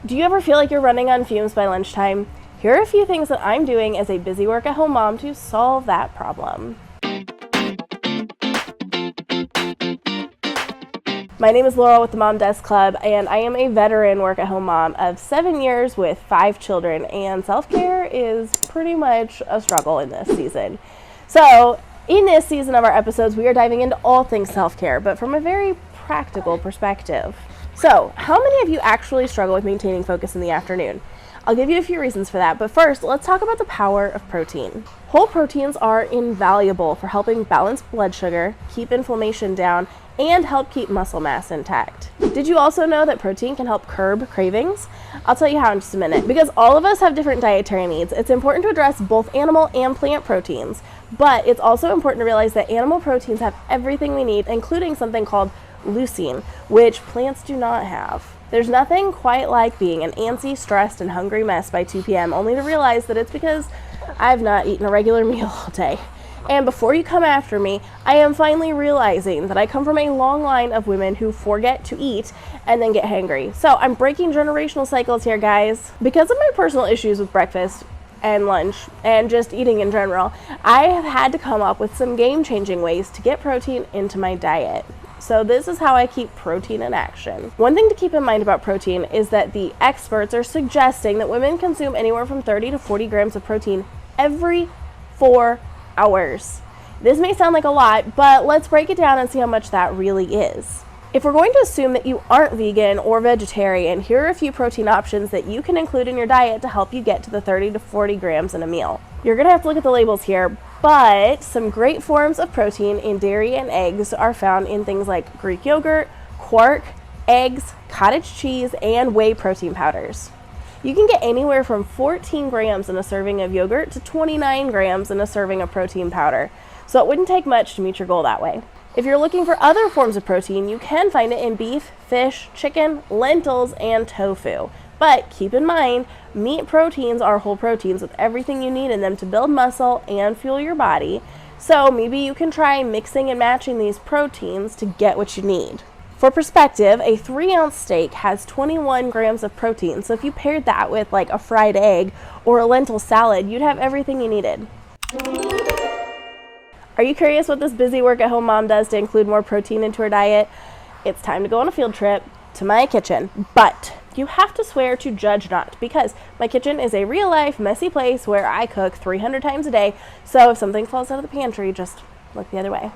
Do you ever feel like you're running on fumes by lunchtime? Here are a few things that I'm doing as a busy work-at-home mom to solve that problem. My name is Laurel with the Mom Desk Club, and I am a veteran work-at-home mom of 7 years with 5 children, and self-care is pretty much a struggle in this season. So, in this season of our episodes, we are diving into all things self-care, but from a very practical perspective. So, how many of you actually struggle with maintaining focus in the afternoon? I'll give you a few reasons for that, but first, let's talk about the power of protein. Whole proteins are invaluable for helping balance blood sugar, keep inflammation down, and help keep muscle mass intact. Did you also know that protein can help curb cravings? I'll tell you how in just a minute. Because all of us have different dietary needs, it's important to address both animal and plant proteins, but it's also important to realize that animal proteins have everything we need, including something called leucine, which plants do not have. There's nothing quite like being an antsy, stressed, and hungry mess by 2 p.m. only to realize that it's because I've not eaten a regular meal all day. And before you come after me, I am finally realizing that I come from a long line of women who forget to eat and then get hangry. So I'm breaking generational cycles here, guys. Because of my personal issues with breakfast and lunch and just eating in general, I have had to come up with some game-changing ways to get protein into my diet. So this is how I keep protein in action. One thing to keep in mind about protein is that the experts are suggesting that women consume anywhere from 30 to 40 grams of protein every 4 hours. This may sound like a lot, but let's break it down and see how much that really is. If we're going to assume that you aren't vegan or vegetarian, here are a few protein options that you can include in your diet to help you get to the 30 to 40 grams in a meal. You're going to have to look at the labels here, but some great forms of protein in dairy and eggs are found in things like Greek yogurt, quark, eggs, cottage cheese, and whey protein powders. You can get anywhere from 14 grams in a serving of yogurt to 29 grams in a serving of protein powder, so it wouldn't take much to meet your goal that way. If you're looking for other forms of protein, you can find it in beef, fish, chicken, lentils, and tofu. But keep in mind, meat proteins are whole proteins with everything you need in them to build muscle and fuel your body, so maybe you can try mixing and matching these proteins to get what you need. For perspective, a 3-ounce steak has 21 grams of protein, so if you paired that with like a fried egg or a lentil salad, you'd have everything you needed. Are you curious what this busy work-at-home mom does to include more protein into her diet? It's time to go on a field trip to my kitchen, but you have to swear to judge not, because my kitchen is a real-life, messy place where I cook 300 times a day, so if something falls out of the pantry, just look the other way.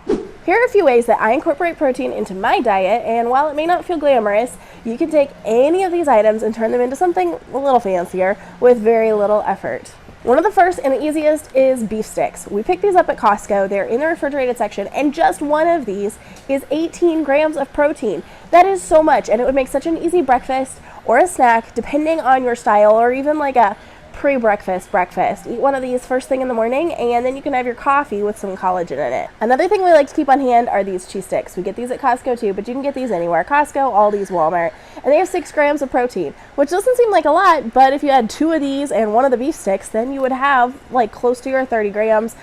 Here are a few ways that I incorporate protein into my diet, and while it may not feel glamorous, you can take any of these items and turn them into something a little fancier with very little effort. One of the first and the easiest is beef sticks. We picked these up at Costco. They're in the refrigerated section, and just one of these is 18 grams of protein. That is so much, and it would make such an easy breakfast or a snack, depending on your style, or even like a pre-breakfast breakfast. Eat one of these first thing in the morning, and then you can have your coffee with some collagen in it. Another thing we like to keep on hand are these cheese sticks. We get these at Costco too, but you can get these anywhere. Costco, Aldi's, Walmart, and they have 6 grams of protein, which doesn't seem like a lot, but if you had 2 of these and 1 of the beef sticks, then you would have like close to your 30 grams.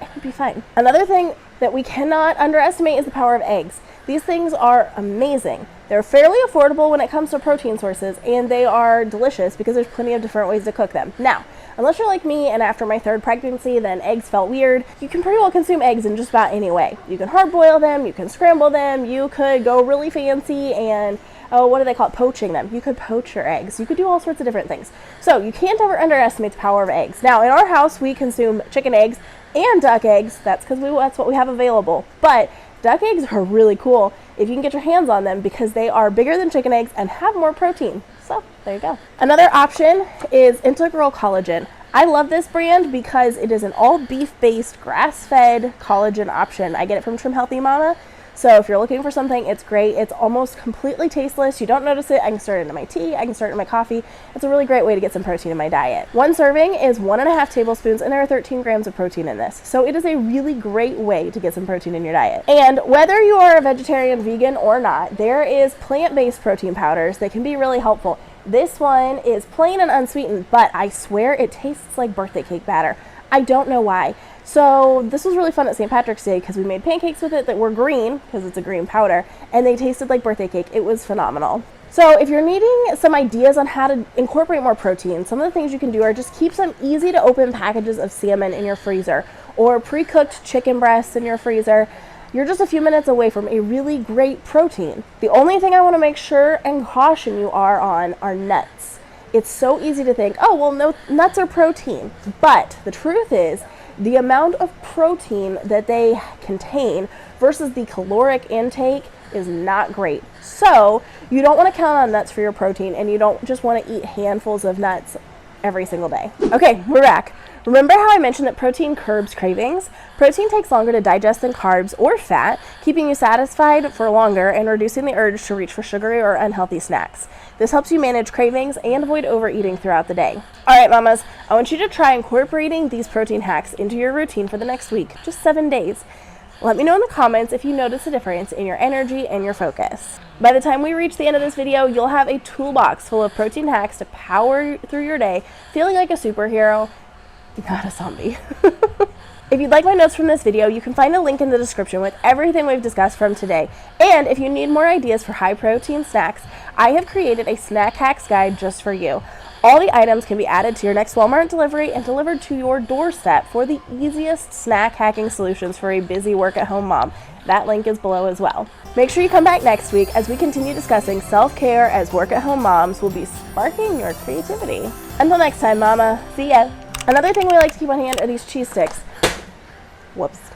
It would be fine. Another thing that we cannot underestimate is the power of eggs. These things are amazing. They're fairly affordable when it comes to protein sources, and they are delicious because there's plenty of different ways to cook them. Now, unless you're like me and after my 3rd pregnancy, then eggs felt weird, you can pretty well consume eggs in just about any way. You can hard boil them, you can scramble them, you could go really fancy and, what do they call it? Poaching them. You could poach your eggs. You could do all sorts of different things. So you can't ever underestimate the power of eggs. Now, in our house, we consume chicken eggs and duck eggs. That's because that's what we have available. But duck eggs are really cool if you can get your hands on them because they are bigger than chicken eggs and have more protein. So there you go. Another option is Integral Collagen. I love this brand because it is an all beef-based, grass-fed collagen option. I get it from Trim Healthy Mama. So if you're looking for something, it's great. It's almost completely tasteless. You don't notice it. I can stir it into my tea. I can stir it in my coffee. It's a really great way to get some protein in my diet. 1 serving is 1.5 tablespoons, and there are 13 grams of protein in this. So it is a really great way to get some protein in your diet. And whether you are a vegetarian, vegan, or not, there is plant-based protein powders that can be really helpful. This one is plain and unsweetened, but I swear it tastes like birthday cake batter. I don't know why. So this was really fun at St. Patrick's Day because we made pancakes with it that were green because it's a green powder, and they tasted like birthday cake. It was phenomenal. So if you're needing some ideas on how to incorporate more protein, some of the things you can do are just keep some easy to open packages of salmon in your freezer or pre-cooked chicken breasts in your freezer. You're just a few minutes away from a really great protein. The only thing I want to make sure and caution you on are nuts. It's so easy to think, oh, well, no, nuts are protein. But the truth is, the amount of protein that they contain versus the caloric intake is not great. So you don't want to count on nuts for your protein, and you don't just want to eat handfuls of nuts every single day. Okay, we're back. Remember how I mentioned that protein curbs cravings? Protein takes longer to digest than carbs or fat, keeping you satisfied for longer and reducing the urge to reach for sugary or unhealthy snacks. This helps you manage cravings and avoid overeating throughout the day. All right, mamas, I want you to try incorporating these protein hacks into your routine for the next week, just 7 days. Let me know in the comments if you notice a difference in your energy and your focus. By the time we reach the end of this video, you'll have a toolbox full of protein hacks to power through your day, feeling like a superhero, not a zombie. If you'd like my notes from this video, you can find a link in the description with everything we've discussed from today. And if you need more ideas for high protein snacks, I have created a snack hacks guide just for you. All the items can be added to your next Walmart delivery and delivered to your doorstep for the easiest snack hacking solutions for a busy work-at-home mom. That link is below as well. Make sure you come back next week as we continue discussing self-care as work-at-home moms will be sparking your creativity. Until next time, mama. See ya. Another thing we like to keep on hand are these cheese sticks. Whoops.